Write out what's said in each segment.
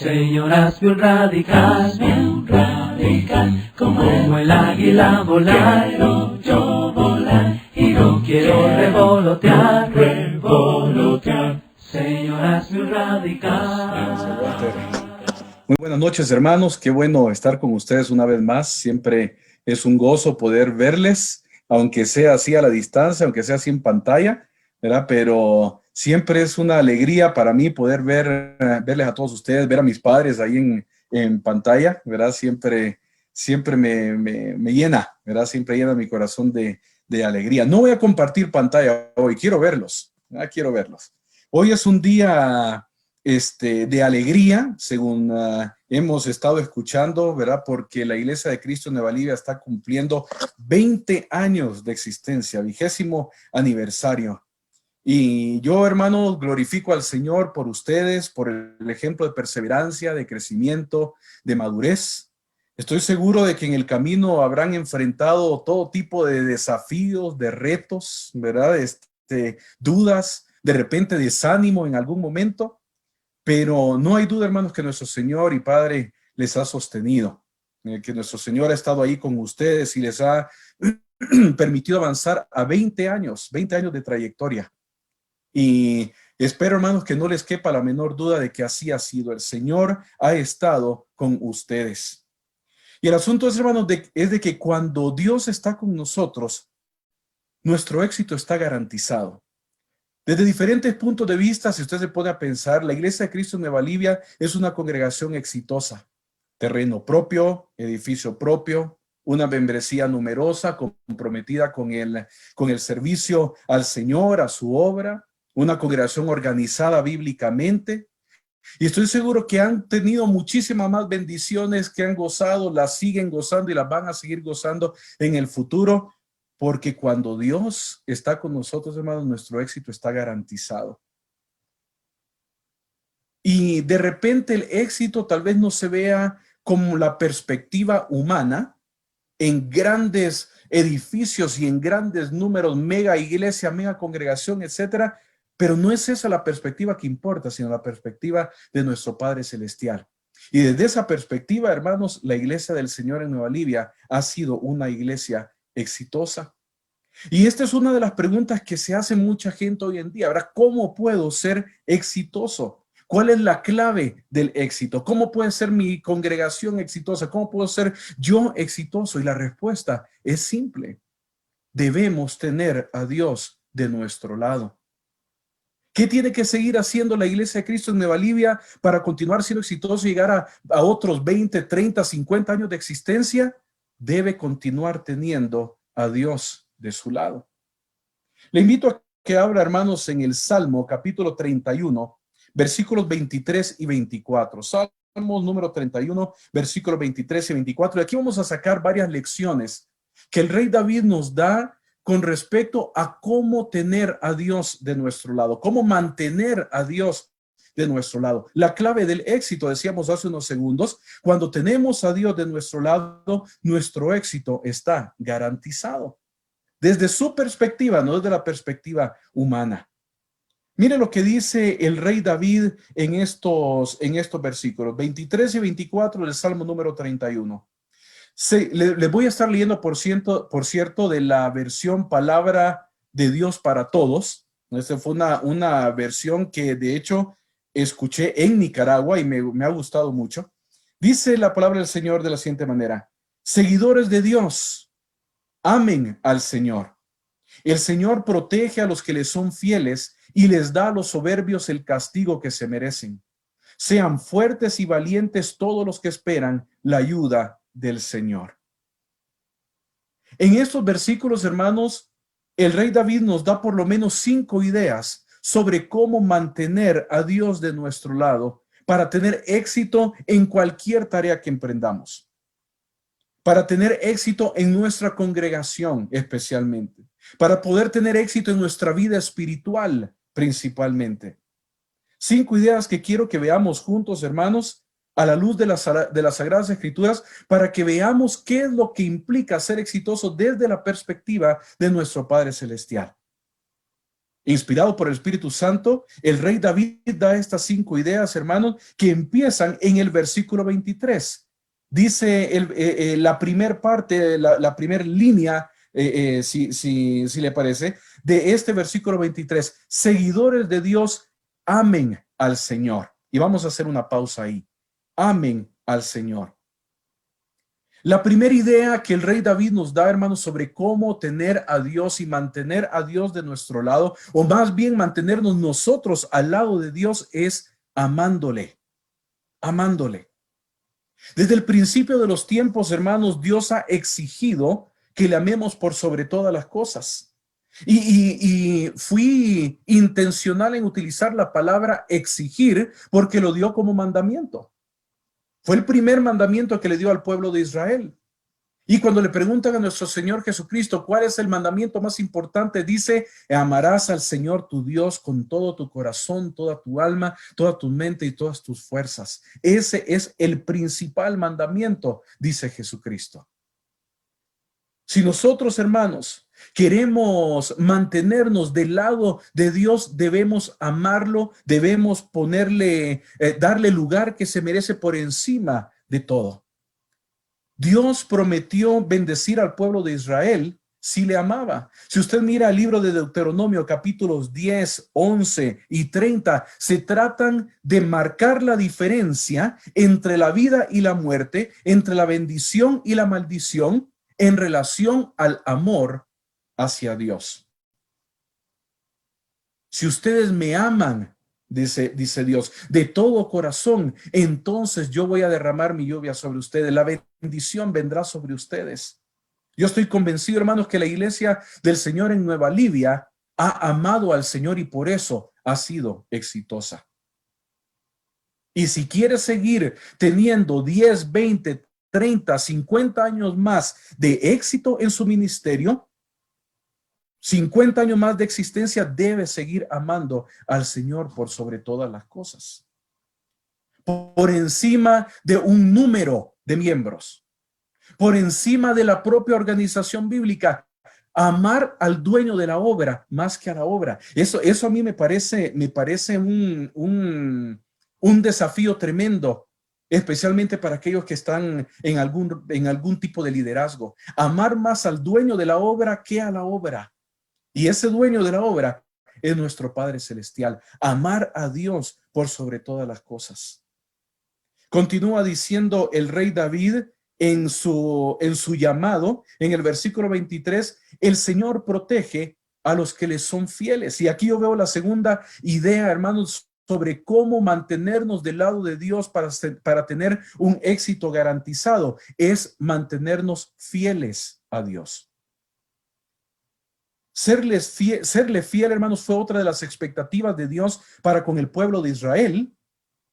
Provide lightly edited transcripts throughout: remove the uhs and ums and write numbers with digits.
Señor, hazme un radical, como el águila volar. Quiero yo volar y no quiero revolotear. Señor, hazme un radical. Muy buenas noches, hermanos. Qué bueno estar con ustedes una vez más. Siempre es un gozo poder verles, aunque sea así a la distancia, aunque sea así en pantalla, ¿verdad? Pero siempre es una alegría para mí poder verles a todos ustedes, ver a mis padres ahí en pantalla, ¿verdad? Siempre me llena, ¿verdad? Siempre llena mi corazón de alegría. No voy a compartir pantalla hoy, quiero verlos, ¿verdad? Quiero verlos. Hoy es un día de alegría, según hemos estado escuchando, ¿verdad? Porque la Iglesia de Cristo en Nueva Libia está cumpliendo 20 años de existencia, 20º aniversario. Y yo, hermanos, glorifico al Señor por ustedes, por el ejemplo de perseverancia, de crecimiento, de madurez. Estoy seguro de que en el camino habrán enfrentado todo tipo de desafíos, de retos, ¿verdad? Dudas, de repente desánimo en algún momento. Pero no hay duda, hermanos, que nuestro Señor y Padre les ha sostenido, que nuestro Señor ha estado ahí con ustedes y les ha permitido avanzar a 20 años de trayectoria. Y espero, hermanos, que no les quepa la menor duda de que así ha sido. El Señor ha estado con ustedes. Y el asunto es, hermanos, es de que cuando Dios está con nosotros, nuestro éxito está garantizado. Desde diferentes puntos de vista, si usted se pone a pensar, la Iglesia de Cristo en Nueva Libia es una congregación exitosa. Terreno propio, edificio propio, una membresía numerosa, comprometida con el servicio al Señor, a su obra, una congregación organizada bíblicamente. Y estoy seguro que han tenido muchísimas más bendiciones que han gozado, las siguen gozando y las van a seguir gozando en el futuro. Porque cuando Dios está con nosotros, hermanos, nuestro éxito está garantizado. Y de repente el éxito tal vez no se vea como la perspectiva humana en grandes edificios y en grandes números, mega iglesia, mega congregación, etcétera. Pero no es esa la perspectiva que importa, sino la perspectiva de nuestro Padre Celestial. Y desde esa perspectiva, hermanos, la iglesia del Señor en Nueva Libia ha sido una iglesia exitosa. Y esta es una de las preguntas que se hace mucha gente hoy en día. Ahora, ¿cómo puedo ser exitoso? ¿Cuál es la clave del éxito? ¿Cómo puede ser mi congregación exitosa? ¿Cómo puedo ser yo exitoso? Y la respuesta es simple. Debemos tener a Dios de nuestro lado. ¿Qué tiene que seguir haciendo la Iglesia de Cristo en Nueva Libia para continuar siendo exitoso y llegar a otros 20, 30, 50 años de existencia? Debe continuar teniendo a Dios de su lado. Le invito a que abra, hermanos, en el Salmo capítulo 31, versículos 23 y 24. Salmos número 31, versículos 23 y 24. Y aquí vamos a sacar varias lecciones que el rey David nos da con respecto a cómo tener a Dios de nuestro lado, cómo mantener a Dios de nuestro lado. La clave del éxito, decíamos hace unos segundos, cuando tenemos a Dios de nuestro lado, nuestro éxito está garantizado. Desde su perspectiva, no desde la perspectiva humana. Mire lo que dice el rey David en estos versículos 23 y 24 del Salmo número 31. Le voy a estar leyendo, por cierto, de la versión Palabra de Dios para Todos. Esta fue una versión que de hecho escuché en Nicaragua y me ha gustado mucho. Dice la palabra del Señor de la siguiente manera: seguidores de Dios, amen al Señor. El Señor protege a los que le son fieles y les da a los soberbios el castigo que se merecen. Sean fuertes y valientes todos los que esperan la ayuda del Señor. En estos versículos, hermanos, el rey David nos da por lo menos 5 ideas sobre cómo mantener a Dios de nuestro lado para tener éxito en cualquier tarea que emprendamos. Para tener éxito en nuestra congregación especialmente, para poder tener éxito en nuestra vida espiritual principalmente. 5 ideas que quiero que veamos juntos, hermanos, a la luz de las Sagradas Escrituras, para que veamos qué es lo que implica ser exitoso desde la perspectiva de nuestro Padre Celestial. inspirado por el Espíritu Santo, el rey David da estas 5 ideas, hermanos, que empiezan en el versículo 23. Dice la primera parte, la primera línea, si le parece, de este versículo 23, seguidores de Dios, amen al Señor. Y vamos a hacer una pausa ahí. Amen al Señor. La primera idea que el rey David nos da, hermanos, sobre cómo tener a Dios y mantener a Dios de nuestro lado, o más bien mantenernos nosotros al lado de Dios, es amándole, amándole. Desde el principio de los tiempos, hermanos, Dios ha exigido que le amemos por sobre todas las cosas. Y fui intencional en utilizar la palabra exigir porque lo dio como mandamiento. Fue el primer mandamiento que le dio al pueblo de Israel. Y cuando le preguntan a nuestro Señor Jesucristo cuál es el mandamiento más importante, dice: amarás al Señor tu Dios con todo tu corazón, toda tu alma, toda tu mente y todas tus fuerzas. Ese es el principal mandamiento, dice Jesucristo. Si nosotros, hermanos, queremos mantenernos del lado de Dios, debemos amarlo, debemos darle lugar que se merece por encima de todo. Dios prometió bendecir al pueblo de Israel si le amaba. Si usted mira el libro de Deuteronomio, capítulos 10, 11 y 30, se tratan de marcar la diferencia entre la vida y la muerte, entre la bendición y la maldición, en relación al amor hacia Dios. Si ustedes me aman, dice Dios, de todo corazón, entonces yo voy a derramar mi lluvia sobre ustedes. La bendición vendrá sobre ustedes. Yo estoy convencido, hermanos, que la iglesia del Señor en Nueva Libia ha amado al Señor y por eso ha sido exitosa. Y si quiere seguir teniendo 10, 20, 30, 50 años más de éxito en su ministerio, 50 años más de existencia, debe seguir amando al Señor por sobre todas las cosas, por encima de un número de miembros, por encima de la propia organización bíblica. Amar al dueño de la obra más que a la obra. Eso a mí me parece un desafío tremendo, especialmente para aquellos que están en algún tipo de liderazgo. Amar más al dueño de la obra que a la obra. Y ese dueño de la obra es nuestro Padre Celestial. Amar a Dios por sobre todas las cosas. Continúa diciendo el rey David en su llamado, en el versículo 23, el Señor protege a los que le son fieles. Y aquí yo veo la segunda idea, hermanos, sobre cómo mantenernos del lado de Dios para tener un éxito garantizado, es mantenernos fieles a Dios. Serle fiel, hermanos, fue otra de las expectativas de Dios para con el pueblo de Israel,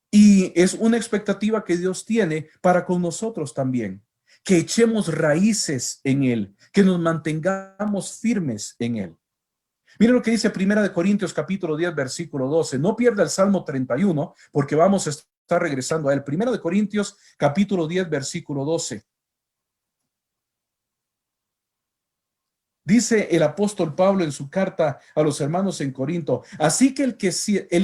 y es una expectativa que Dios tiene para con nosotros también, que echemos raíces en Él, que nos mantengamos firmes en Él. Miren lo que dice 1 Corintios capítulo 10, versículo 12. No pierda el Salmo 31, porque vamos a estar regresando a él. 1 Corintios capítulo 10, versículo 12. Dice el apóstol Pablo en su carta a los hermanos en Corinto: así que el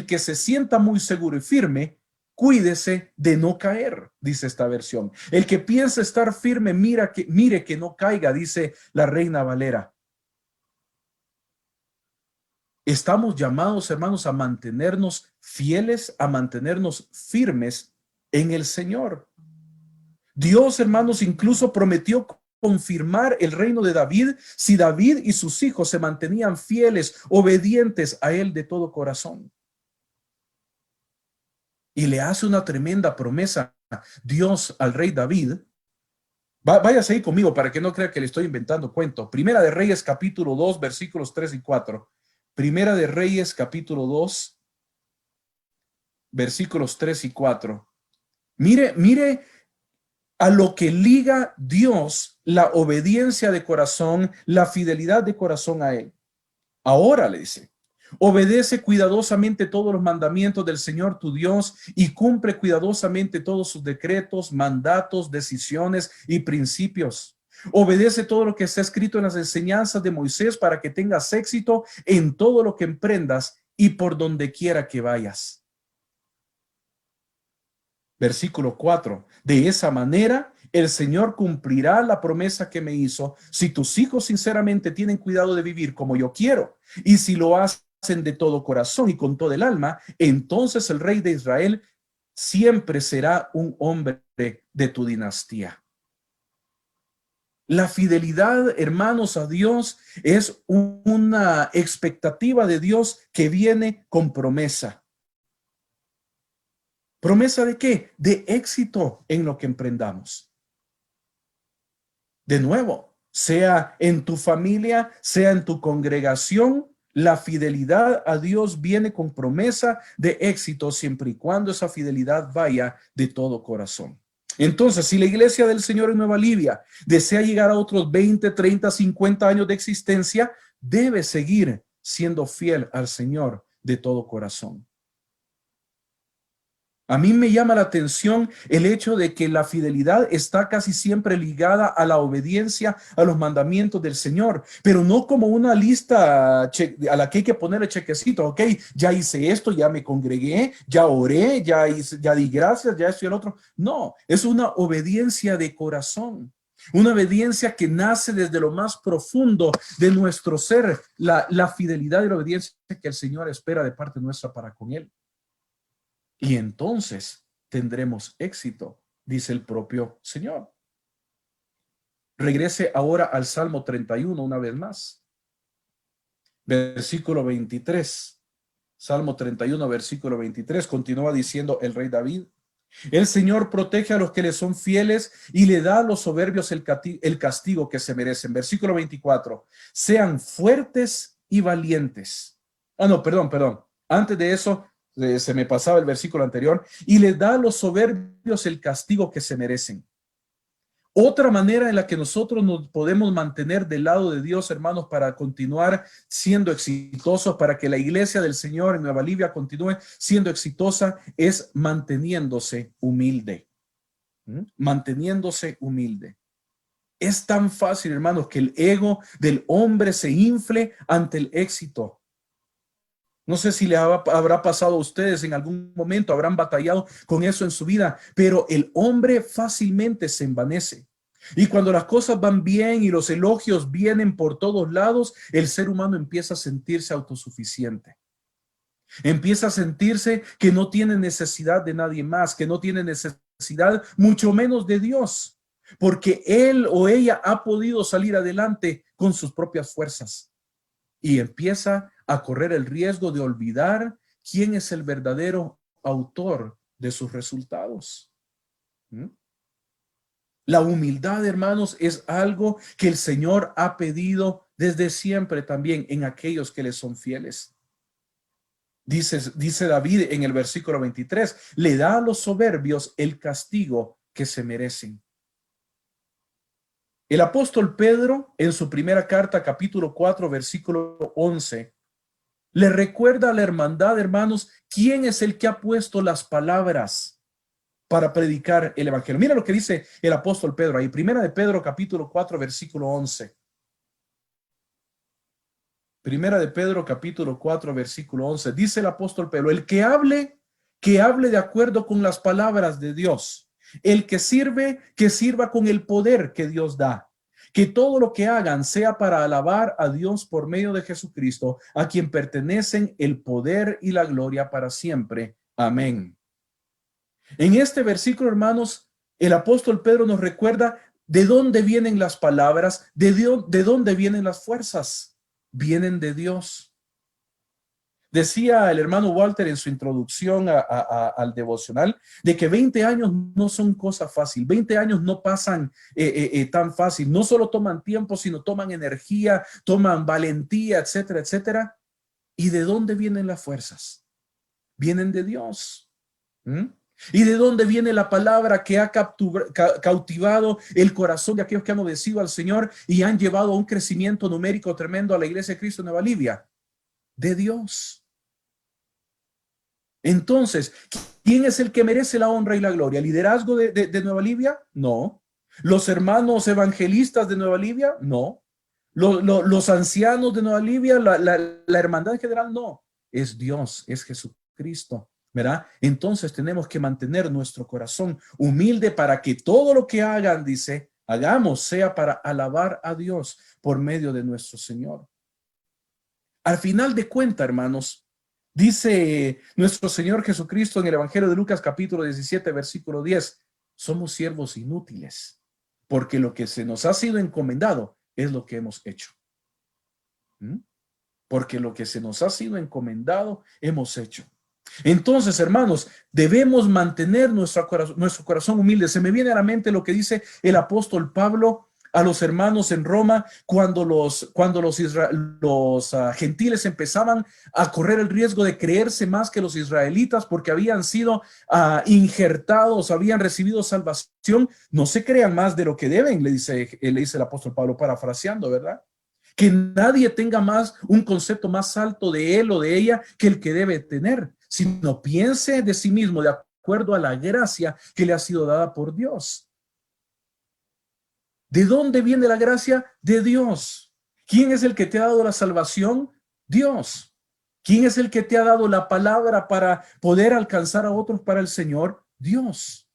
que se sienta muy seguro y firme, cuídese de no caer, dice esta versión. El que piensa estar firme, mire que no caiga, dice la Reina Valera. Estamos llamados, hermanos, a mantenernos fieles, a mantenernos firmes en el Señor. Dios, hermanos, incluso prometió confirmar el reino de David si David y sus hijos se mantenían fieles, obedientes a él de todo corazón. Y le hace una tremenda promesa Dios al rey David. Váyase ahí conmigo para que no crea que le estoy inventando cuento. Primera de Reyes capítulo 2, versículos 3 y 4. Primera de Reyes capítulo 2, versículos 3 y 4. Mire a lo que liga Dios la obediencia de corazón, la fidelidad de corazón a Él. Ahora le dice: obedece cuidadosamente todos los mandamientos del Señor tu Dios y cumple cuidadosamente todos sus decretos, mandatos, decisiones y principios. Obedece todo lo que está escrito en las enseñanzas de Moisés para que tengas éxito en todo lo que emprendas y por donde quiera que vayas. Versículo 4. De esa manera, el Señor cumplirá la promesa que me hizo si tus hijos sinceramente tienen cuidado de vivir como yo quiero, y si lo hacen de todo corazón y con todo el alma, entonces el rey de Israel siempre será un hombre de tu dinastía. La fidelidad, hermanos, a Dios es una expectativa de Dios que viene con promesa. ¿Promesa de qué? De éxito en lo que emprendamos. De nuevo, sea en tu familia, sea en tu congregación, la fidelidad a Dios viene con promesa de éxito siempre y cuando esa fidelidad vaya de todo corazón. Entonces, si la iglesia del Señor en Nueva Libia desea llegar a otros 20, 30, 50 años de existencia, debe seguir siendo fiel al Señor de todo corazón. A mí me llama la atención el hecho de que la fidelidad está casi siempre ligada a la obediencia a los mandamientos del Señor, pero no como una lista a la que hay que ponerle chequecito. Ok, ya hice esto, ya me congregué, ya oré, ya di gracias, ya esto y el otro. No, es una obediencia de corazón. Una obediencia que nace desde lo más profundo de nuestro ser, la fidelidad y la obediencia que el Señor espera de parte nuestra para con Él. Y entonces tendremos éxito, dice el propio Señor. Regrese ahora al Salmo 31 una vez más. Versículo 23. Salmo 31, versículo 23. Continúa diciendo el rey David: el Señor protege a los que le son fieles y le da a los soberbios el castigo que se merecen. Versículo 24. Sean fuertes y valientes. Perdón. Antes de eso, se me pasaba el versículo anterior. Y le da a los soberbios el castigo que se merecen. Otra manera en la que nosotros nos podemos mantener del lado de Dios, hermanos, para continuar siendo exitosos, para que la iglesia del Señor en Nueva Libia continúe siendo exitosa, es manteniéndose humilde. Manteniéndose humilde. Es tan fácil, hermanos, que el ego del hombre se infle ante el éxito. No sé si le habrá pasado a ustedes en algún momento, habrán batallado con eso en su vida, pero el hombre fácilmente se envanece. Y cuando las cosas van bien y los elogios vienen por todos lados, el ser humano empieza a sentirse autosuficiente. Empieza a sentirse que no tiene necesidad de nadie más, que no tiene necesidad, mucho menos de Dios, porque él o ella ha podido salir adelante con sus propias fuerzas. Y empieza a correr el riesgo de olvidar quién es el verdadero autor de sus resultados. La humildad, hermanos, es algo que el Señor ha pedido desde siempre también en aquellos que le son fieles. Dice David en el versículo 23, le da a los soberbios el castigo que se merecen. El apóstol Pedro, en su primera carta, capítulo 4, versículo 11, le recuerda a la hermandad, hermanos, quién es el que ha puesto las palabras para predicar el evangelio. Mira lo que dice el apóstol Pedro ahí, primera de Pedro, capítulo 4, versículo 11. Primera de Pedro, capítulo 4, versículo 11. Dice el apóstol Pedro, el que hable de acuerdo con las palabras de Dios. El que sirva con el poder que Dios da. Que todo lo que hagan sea para alabar a Dios por medio de Jesucristo, a quien pertenecen el poder y la gloria para siempre. Amén. En este versículo, hermanos, el apóstol Pedro nos recuerda de dónde vienen las palabras, de dónde vienen las fuerzas. Vienen de Dios. Decía el hermano Walter en su introducción al devocional de que 20 años no son cosa fácil. 20 años no pasan tan fácil. No solo toman tiempo, sino toman energía, toman valentía, etcétera, etcétera. ¿Y de dónde vienen las fuerzas? Vienen de Dios. ¿Y de dónde viene la palabra que ha cautivado el corazón de aquellos que han obedecido al Señor y han llevado a un crecimiento numérico tremendo a la Iglesia de Cristo en Nueva Libia? De Dios. Entonces, ¿quién es el que merece la honra y la gloria? ¿El liderazgo de Nueva Libia? No. ¿Los hermanos evangelistas de Nueva Libia? No. ¿Los ancianos de Nueva Libia? ¿La hermandad en general? No. Es Dios, es Jesucristo, ¿verdad? Entonces tenemos que mantener nuestro corazón humilde para que todo lo que hagan, dice, hagamos, sea para alabar a Dios por medio de nuestro Señor. Al final de cuentas, hermanos, dice nuestro Señor Jesucristo en el Evangelio de Lucas capítulo 17, versículo 10, somos siervos inútiles, porque lo que se nos ha sido encomendado es lo que hemos hecho. Porque lo que se nos ha sido encomendado hemos hecho. Entonces, hermanos, debemos mantener nuestro corazón humilde. Se me viene a la mente lo que dice el apóstol Pablo a los hermanos en Roma cuando los gentiles empezaban a correr el riesgo de creerse más que los israelitas porque habían sido injertados, habían recibido salvación. No se crean más de lo que deben, le dice el apóstol Pablo, parafraseando, ¿verdad? Que nadie tenga más un concepto más alto de él o de ella que el que debe tener, sino piense de sí mismo de acuerdo a la gracia que le ha sido dada por Dios. ¿De dónde viene la gracia? De Dios. ¿Quién es el que te ha dado la salvación? Dios. ¿Quién es el que te ha dado la palabra para poder alcanzar a otros para el Señor? Dios.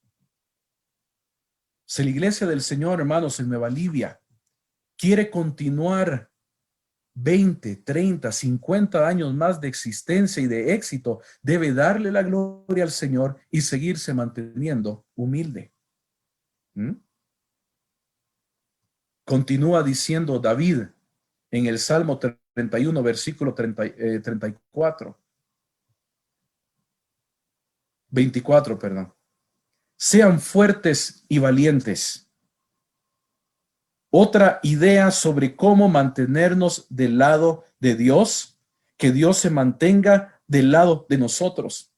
Si la iglesia del Señor, hermanos, en Nueva Libia quiere continuar 20, 30, 50 años más de existencia y de éxito, debe darle la gloria al Señor y seguirse manteniendo humilde. Continúa diciendo David en el Salmo 31, versículo 24. 24, perdón. Sean fuertes y valientes. Otra idea sobre cómo mantenernos del lado de Dios, que Dios se mantenga del lado de nosotros,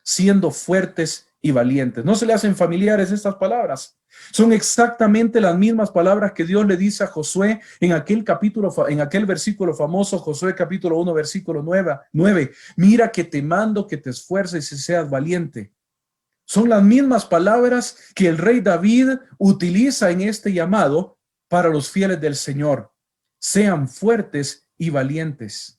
siendo fuertes y valientes. ¿No se le hacen familiares estas palabras? Son exactamente las mismas palabras que Dios le dice a Josué en aquel capítulo, en aquel versículo famoso, Josué capítulo 1, versículo 9. Mira que te mando que te esfuerces y seas valiente. Son las mismas palabras que el rey David utiliza en este llamado para los fieles del Señor. Sean fuertes y valientes.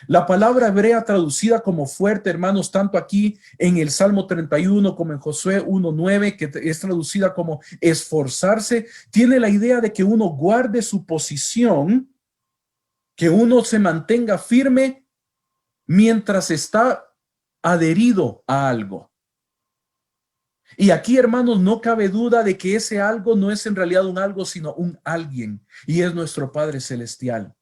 La palabra hebrea traducida como fuerte, hermanos, tanto aquí en el Salmo 31 como en Josué 1:9, que es traducida como esforzarse, tiene la idea de que uno guarde su posición, que uno se mantenga firme mientras está adherido a algo. Y aquí, hermanos, no cabe duda de que ese algo no es en realidad un algo, sino un alguien, y es nuestro Padre Celestial.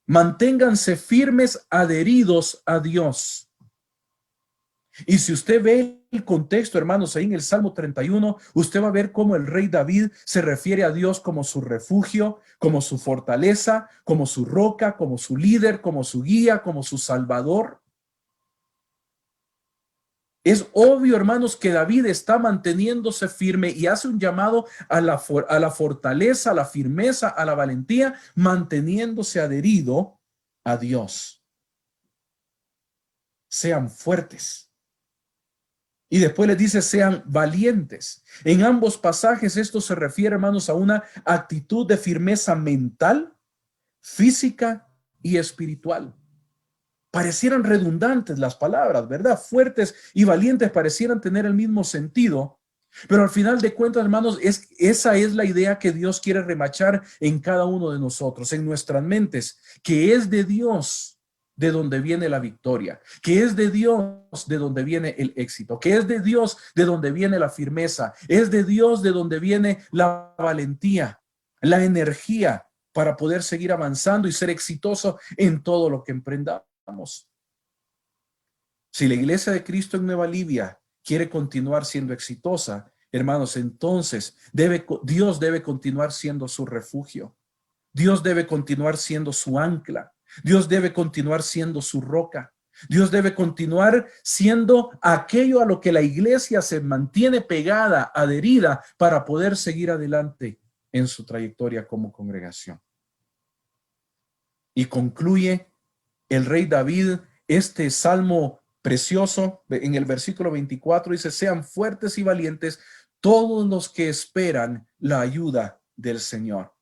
Manténganse firmes, adheridos a Dios. Y si usted ve el contexto, hermanos, ahí en el Salmo 31, usted va a ver cómo el rey David se refiere a Dios como su refugio, como su fortaleza, como su roca, como su líder, como su guía, como su salvador. Es obvio, hermanos, que David está manteniéndose firme y hace un llamado a la fortaleza, a la firmeza, a la valentía, manteniéndose adherido a Dios. Sean fuertes. Y después les dice, sean valientes. En ambos pasajes esto se refiere, hermanos, a una actitud de firmeza mental, física y espiritual. Parecieran redundantes las palabras, ¿verdad? Fuertes y valientes parecieran tener el mismo sentido, pero al final de cuentas, hermanos, esa es la idea que Dios quiere remachar en cada uno de nosotros, en nuestras mentes, que es de Dios de donde viene la victoria, que es de Dios de donde viene el éxito, que es de Dios de donde viene la firmeza, es de Dios de donde viene la valentía, la energía para poder seguir avanzando y ser exitoso en todo lo que emprendamos. Si la iglesia de Cristo en Nueva Libia quiere continuar siendo exitosa, hermanos, entonces Dios debe continuar siendo su refugio. Dios debe continuar siendo su ancla. Dios debe continuar siendo su roca. Dios debe continuar siendo aquello a lo que la iglesia se mantiene pegada, adherida, para poder seguir adelante en su trayectoria como congregación. Y concluye el rey David este salmo precioso en el versículo 24, dice, sean fuertes y valientes todos los que esperan la ayuda del Señor.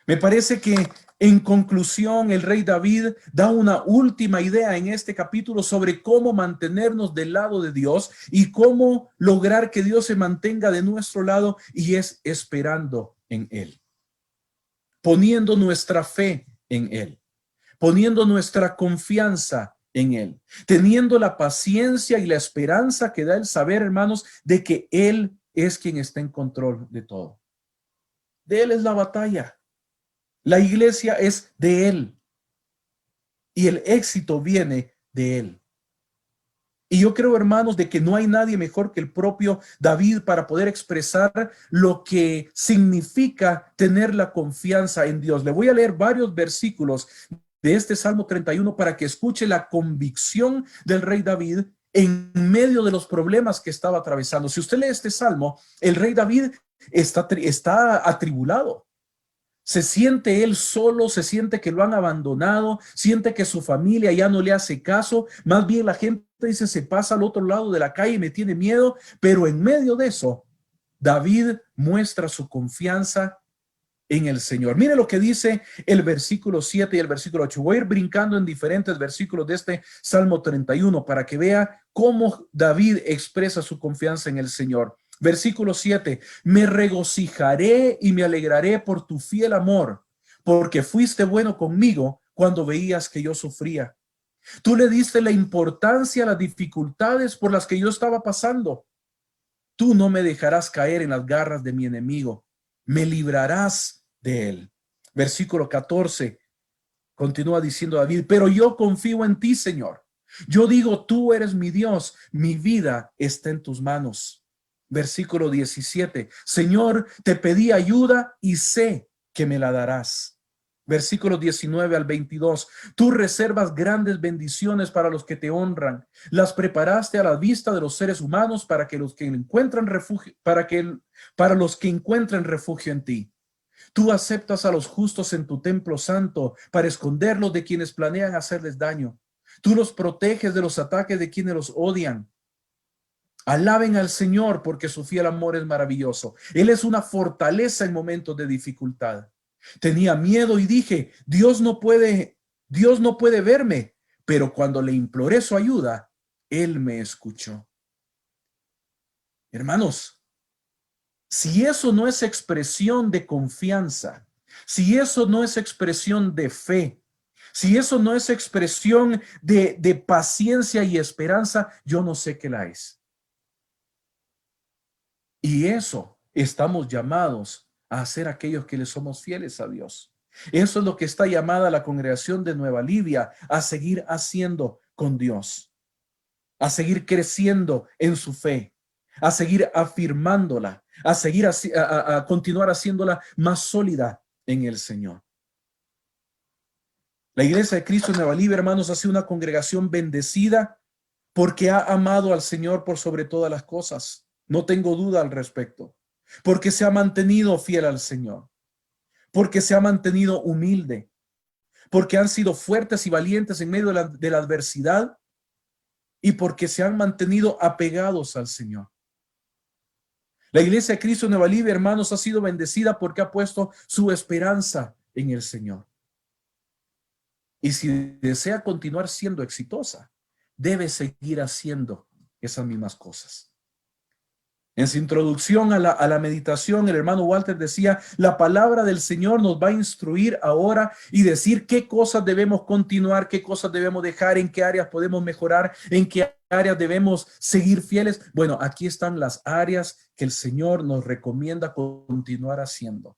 Me parece que en conclusión el rey David da una última idea en este capítulo sobre cómo mantenernos del lado de Dios y cómo lograr que Dios se mantenga de nuestro lado, y es esperando en Él, poniendo nuestra fe en Él, poniendo nuestra confianza en Él, teniendo la paciencia y la esperanza que da el saber, hermanos, de que Él es quien está en control de todo. De Él es la batalla. La iglesia es de Él y el éxito viene de Él. Y yo creo, hermanos, de que no hay nadie mejor que el propio David para poder expresar lo que significa tener la confianza en Dios. Le voy a leer varios versículos de este Salmo 31 para que escuche la convicción del rey David en medio de los problemas que estaba atravesando. Si usted lee este Salmo, el rey David está atribulado. Se siente él solo, se siente que lo han abandonado, siente que su familia ya no le hace caso. Más bien la gente dice, se pasa al otro lado de la calle y me tiene miedo. Pero en medio de eso, David muestra su confianza en el Señor. Mire lo que dice el versículo 7 y el versículo 8. Voy a ir brincando en diferentes versículos de este Salmo 31 para que vea cómo David expresa su confianza en el Señor. Versículo 7, me regocijaré y me alegraré por tu fiel amor, porque fuiste bueno conmigo cuando veías que yo sufría. Tú le diste la importancia a las dificultades por las que yo estaba pasando. Tú no me dejarás caer en las garras de mi enemigo, me librarás de él. Versículo 14, continúa diciendo David, pero yo confío en ti, Señor. Yo digo, tú eres mi Dios, mi vida está en tus manos. Versículo 17, Señor, te pedí ayuda y sé que me la darás. Versículo 19 al 22, tú reservas grandes bendiciones para los que te honran. Las preparaste a la vista de los seres humanos para que los que encuentran refugio, para los que encuentren refugio en ti. Tú aceptas a los justos en tu templo santo para esconderlos de quienes planean hacerles daño. Tú los proteges de los ataques de quienes los odian. Alaben al Señor porque su fiel amor es maravilloso. Él es una fortaleza en momentos de dificultad. Tenía miedo y dije, Dios no puede verme, pero cuando le imploré su ayuda, Él me escuchó. Hermanos, si eso no es expresión de confianza, si eso no es expresión de fe, si eso no es expresión de paciencia y esperanza, yo no sé qué la es. Y eso estamos llamados a hacer aquellos que le somos fieles a Dios. Eso es lo que está llamada la congregación de Nueva Livia a seguir haciendo con Dios, a seguir creciendo en su fe, a seguir afirmándola, a continuar haciéndola más sólida en el Señor. La Iglesia de Cristo en Nueva Livia, hermanos, ha sido una congregación bendecida porque ha amado al Señor por sobre todas las cosas. No tengo duda al respecto, porque se ha mantenido fiel al Señor, porque se ha mantenido humilde, porque han sido fuertes y valientes en medio de la adversidad y porque se han mantenido apegados al Señor. La Iglesia de Cristo en Nueva Livia, hermanos, ha sido bendecida porque ha puesto su esperanza en el Señor. Y si desea continuar siendo exitosa, debe seguir haciendo esas mismas cosas. En su introducción a la meditación, el hermano Walter decía, la palabra del Señor nos va a instruir ahora y decir qué cosas debemos continuar, qué cosas debemos dejar, en qué áreas podemos mejorar, en qué áreas debemos seguir fieles. Bueno, aquí están las áreas que el Señor nos recomienda continuar haciendo.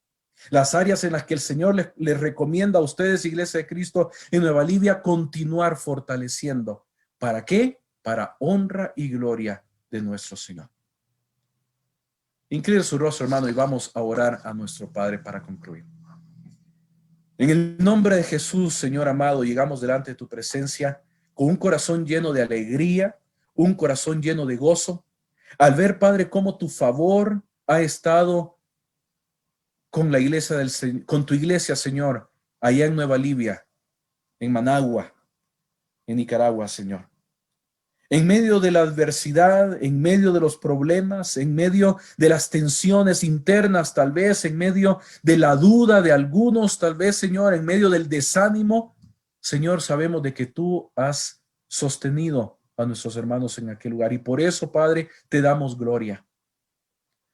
Las áreas en las que el Señor les recomienda a ustedes, Iglesia de Cristo en Nueva Livia, continuar fortaleciendo. ¿Para qué? Para honra y gloria de nuestro Señor. Incline su rostro, hermano, y vamos a orar a nuestro Padre para concluir. En el nombre de Jesús, Señor amado, llegamos delante de tu presencia con un corazón lleno de alegría, un corazón lleno de gozo, al ver, Padre, cómo tu favor ha estado con la iglesia con tu iglesia, Señor, allá en Nueva Livia, en Managua, en Nicaragua, Señor. En medio de la adversidad, en medio de los problemas, en medio de las tensiones internas, tal vez, en medio de la duda de algunos, tal vez, Señor, en medio del desánimo, Señor, sabemos de que tú has sostenido a nuestros hermanos en aquel lugar. Y por eso, Padre, te damos gloria.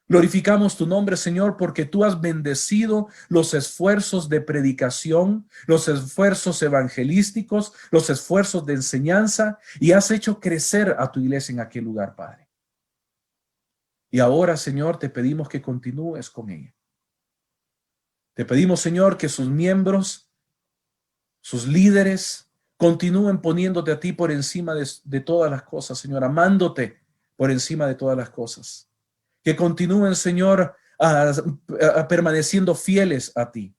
Glorificamos tu nombre, Señor, porque tú has bendecido los esfuerzos de predicación, los esfuerzos evangelísticos, los esfuerzos de enseñanza y has hecho crecer a tu iglesia en aquel lugar, Padre. Y ahora, Señor, te pedimos que continúes con ella. Te pedimos, Señor, que sus miembros, sus líderes, continúen poniéndote a ti por encima de todas las cosas, Señor, amándote por encima de todas las cosas. Que continúen, Señor, permaneciendo fieles a ti.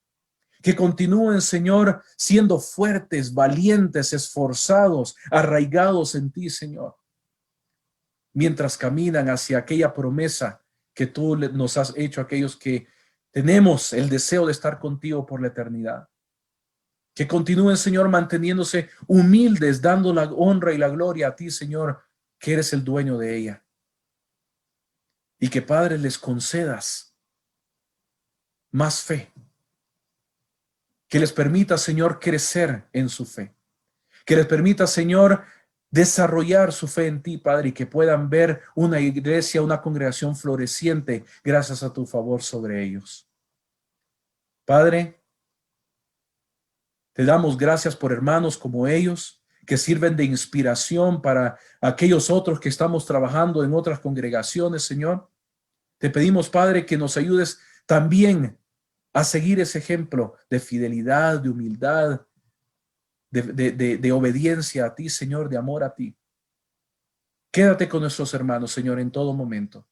Que continúen, Señor, siendo fuertes, valientes, esforzados, arraigados en ti, Señor. Mientras caminan hacia aquella promesa que tú nos has hecho a aquellos que tenemos el deseo de estar contigo por la eternidad. Que continúen, Señor, manteniéndose humildes, dando la honra y la gloria a ti, Señor, que eres el dueño de ella. Y que, Padre, les concedas más fe. Que les permita, Señor, crecer en su fe. Que les permita, Señor, desarrollar su fe en ti, Padre, y que puedan ver una iglesia, una congregación floreciente gracias a tu favor sobre ellos. Padre, te damos gracias por hermanos como ellos, que sirven de inspiración para aquellos otros que estamos trabajando en otras congregaciones, Señor. Te pedimos, Padre, que nos ayudes también a seguir ese ejemplo de fidelidad, de humildad, de obediencia a ti, Señor, de amor a ti. Quédate con nuestros hermanos, Señor, en todo momento.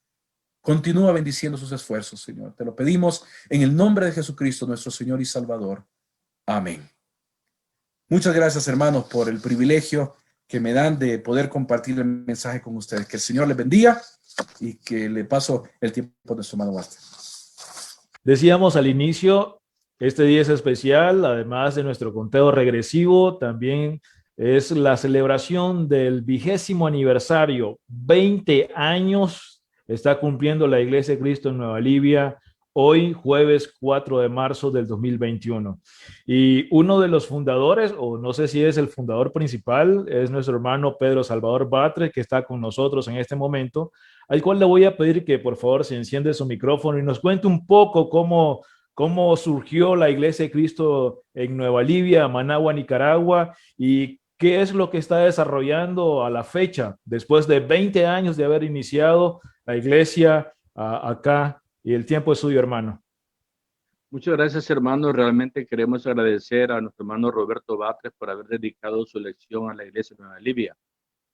Continúa bendiciendo sus esfuerzos, Señor. Te lo pedimos en el nombre de Jesucristo, nuestro Señor y Salvador. Amén. Muchas gracias, hermanos, por el privilegio que me dan de poder compartir el mensaje con ustedes. Que el Señor les bendiga y que le paso el tiempo a nuestro hermano Walter. Decíamos al inicio, este día es especial, además de nuestro conteo regresivo, también es la celebración del 20º aniversario. 20 años está cumpliendo la Iglesia de Cristo en Nueva Libia, hoy jueves 4 de marzo del 2021. Y uno de los fundadores, o no sé si es el fundador principal, es nuestro hermano Pedro Salvador Batres, que está con nosotros en este momento, al cual le voy a pedir que por favor se enciende su micrófono y nos cuente un poco cómo surgió la Iglesia de Cristo en Nueva Libia, Managua, Nicaragua, y qué es lo que está desarrollando a la fecha, después de 20 años de haber iniciado la Iglesia acá, y el tiempo es suyo, hermano. Muchas gracias, hermano. Realmente queremos agradecer a nuestro hermano Roberto Batres por haber dedicado su lección a la Iglesia de Nueva Libia.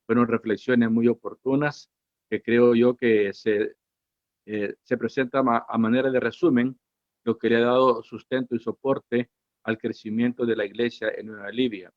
Fueron reflexiones muy oportunas que creo yo que se presenta a manera de resumen lo que le ha dado sustento y soporte al crecimiento de la Iglesia en Nueva Libia.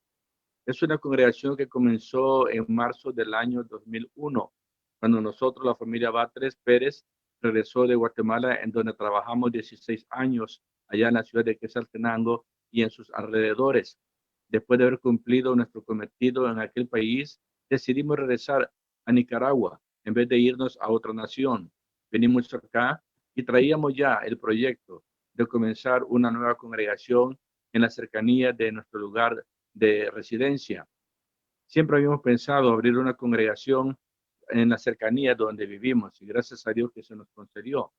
Es una congregación que comenzó en marzo del año 2001, cuando nosotros, la familia Batres Pérez, regresó de Guatemala, en donde trabajamos 16 años allá en la ciudad de Quetzaltenango y en sus alrededores. Después de haber cumplido nuestro cometido en aquel país, decidimos regresar a Nicaragua en vez de irnos a otra nación. Venimos acá y traíamos ya el proyecto de comenzar una nueva congregación en la cercanía de nuestro lugar de residencia. Siempre habíamos pensado abrir una congregación en la cercanía donde vivimos y gracias a Dios que se nos concedió.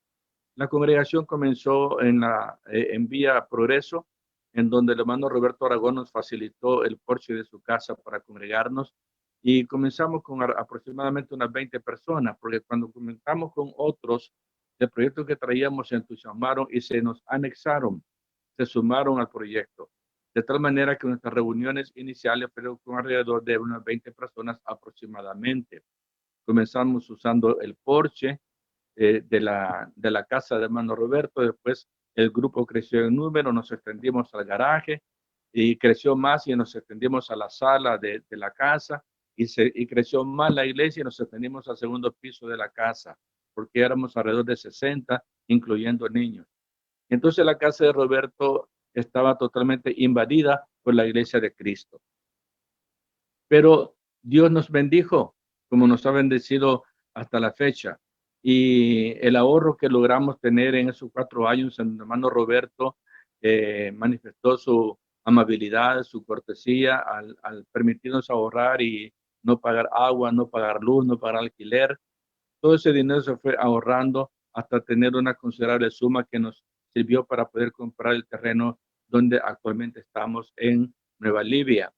La congregación comenzó en Vía Progreso, en donde el hermano Roberto Aragón nos facilitó el porche de su casa para congregarnos y comenzamos con aproximadamente unas 20 personas, porque cuando comenzamos con otros, el proyecto que traíamos se entusiasmaron y se nos anexaron, se sumaron al proyecto. De tal manera que nuestras reuniones iniciales fueron con alrededor de unas 20 personas aproximadamente. Comenzamos usando el porche de la casa de hermano Roberto, después el grupo creció en número, nos extendimos al garaje y creció más y nos extendimos a la sala de la casa y creció más la iglesia y nos extendimos al segundo piso de la casa, porque éramos alrededor de 60, incluyendo niños. Entonces la casa de Roberto estaba totalmente invadida por la iglesia de Cristo. Pero Dios nos bendijo como nos ha bendecido hasta la fecha. Y el ahorro que logramos tener en esos 4 años, el hermano Roberto manifestó su amabilidad, su cortesía al permitirnos ahorrar y no pagar agua, no pagar luz, no pagar alquiler. Todo ese dinero se fue ahorrando hasta tener una considerable suma que nos sirvió para poder comprar el terreno donde actualmente estamos en Nueva Libia.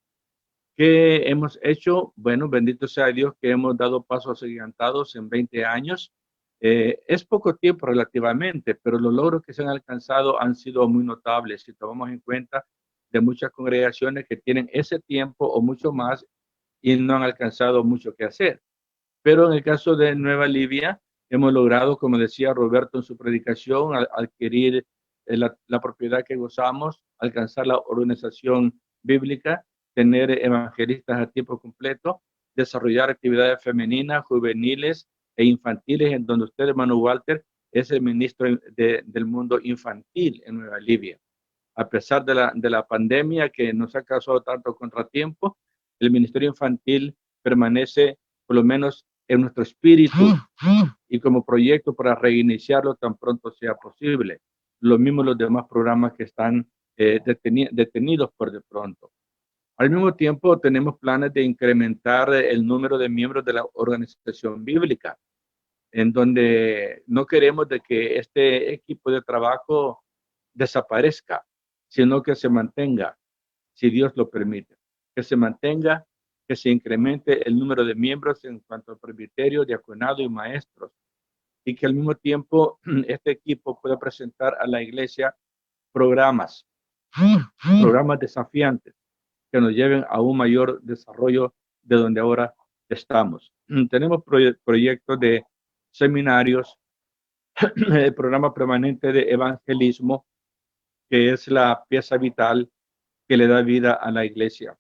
¿Qué hemos hecho? Bueno, bendito sea Dios que hemos dado pasos agigantados en 20 años. Es poco tiempo relativamente, pero los logros que se han alcanzado han sido muy notables si tomamos en cuenta de muchas congregaciones que tienen ese tiempo o mucho más y no han alcanzado mucho que hacer. Pero en el caso de Nueva Libia, hemos logrado, como decía Roberto en su predicación, adquirir la propiedad que gozamos, alcanzar la organización bíblica, tener evangelistas a tiempo completo, desarrollar actividades femeninas, juveniles e infantiles, en donde usted, hermano Walter, es el ministro del mundo infantil en Nueva Libia. A pesar de la pandemia que nos ha causado tanto contratiempo, el ministerio infantil permanece, por lo menos en nuestro espíritu y como proyecto para reiniciarlo tan pronto sea posible. Lo mismo los demás programas que están detenidos por de pronto. Al mismo tiempo, tenemos planes de incrementar el número de miembros de la organización bíblica, en donde no queremos de que este equipo de trabajo desaparezca, sino que se mantenga, si Dios lo permite, que se mantenga, que se incremente el número de miembros en cuanto a presbiterio, diaconado y maestros, y que al mismo tiempo este equipo pueda presentar a la iglesia programas desafiantes que nos lleven a un mayor desarrollo de donde ahora estamos. Tenemos proyectos de seminarios, el programa permanente de evangelismo, que es la pieza vital que le da vida a la iglesia.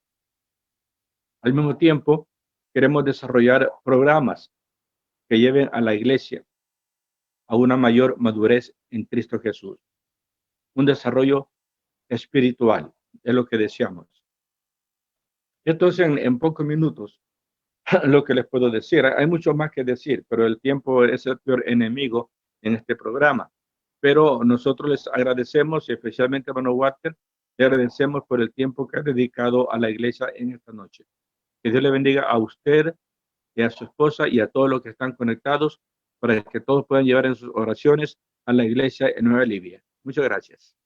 Al mismo tiempo, queremos desarrollar programas que lleven a la iglesia a una mayor madurez en Cristo Jesús. Un desarrollo espiritual, es lo que deseamos. Entonces, en pocos minutos, lo que les puedo decir, hay mucho más que decir, pero el tiempo es el peor enemigo en este programa. Pero nosotros les agradecemos, y especialmente a hermano Walter, le agradecemos por el tiempo que ha dedicado a la iglesia en esta noche. Que Dios le bendiga a usted y a su esposa y a todos los que están conectados para que todos puedan llevar en sus oraciones a la iglesia en Nueva Libia. Muchas gracias.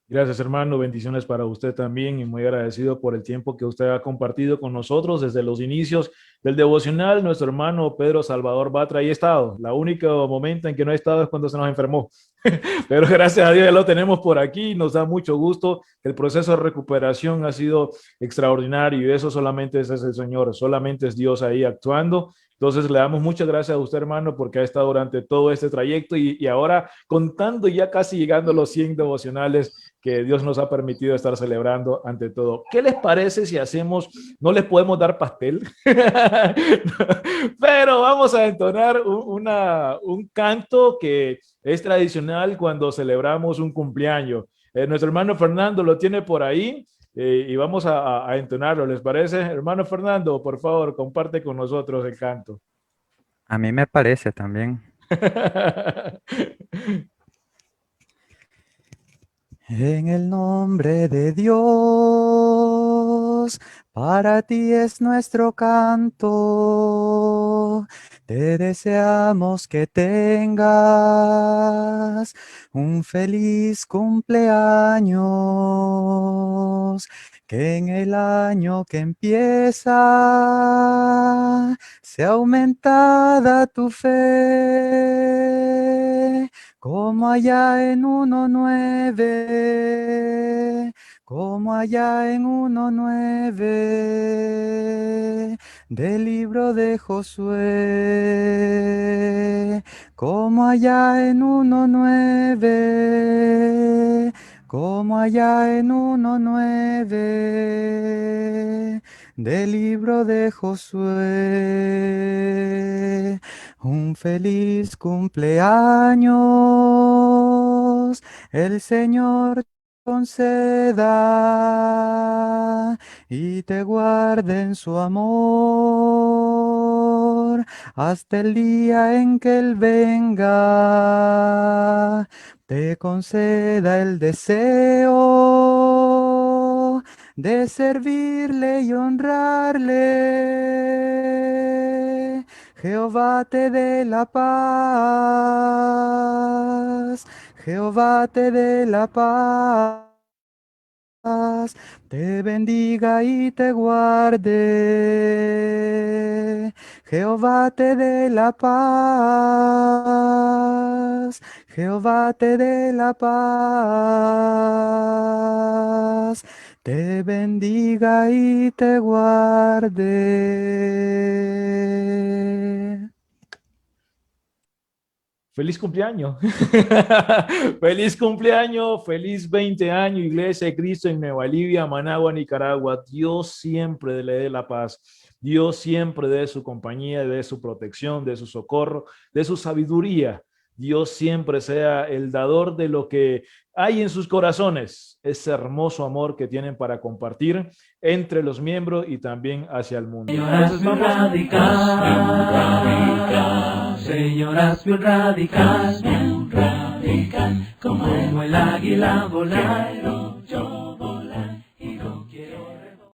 Gracias, hermano. Bendiciones para usted también y muy agradecido por el tiempo que usted ha compartido con nosotros desde los inicios del devocional. Nuestro hermano Pedro Salvador Batra ahí ha estado. La única momento en que no ha estado es cuando se nos enfermó. Pero gracias a Dios ya lo tenemos por aquí. Nos da mucho gusto. El proceso de recuperación ha sido extraordinario y eso solamente es el Señor, solamente es Dios ahí actuando. Entonces le damos muchas gracias a usted, hermano, porque ha estado durante todo este trayecto y ahora contando ya casi llegando a los 100 devocionales que Dios nos ha permitido estar celebrando ante todo. ¿Qué les parece si hacemos, no les podemos dar pastel, pero vamos a entonar un canto que es tradicional cuando celebramos un cumpleaños? Nuestro hermano Fernando lo tiene por ahí. Y vamos a entonarlo, ¿les parece? Hermano Fernando, por favor, comparte con nosotros el canto. A mí me parece también. En el nombre de Dios, para ti es nuestro canto. Te deseamos que tengas un feliz cumpleaños, que en el año que empieza sea aumentada tu fe, como allá en 1:9, como allá en 1:9 del libro de Josué, como allá en 1:9, como allá en 1:9 del libro de Josué. Un feliz cumpleaños, el Señor conceda y te guarde en su amor hasta el día en que Él venga, te conceda el deseo de servirle y honrarle. Jehová te dé la paz, Jehová te dé la paz, te bendiga y te guarde. Jehová te dé la paz, Jehová te dé la paz, te bendiga y te guarde. Feliz cumpleaños. Feliz cumpleaños, feliz 20 años, Iglesia de Cristo en Nueva Libia, Managua, Nicaragua. Dios siempre le dé la paz. Dios siempre dé su compañía, de su protección, de su socorro, de su sabiduría. Dios siempre sea el dador de lo que hay en sus corazones, ese hermoso amor que tienen para compartir entre los miembros y también hacia el mundo. Señoras, bien radical, señoras, bien radical, como el águila volar.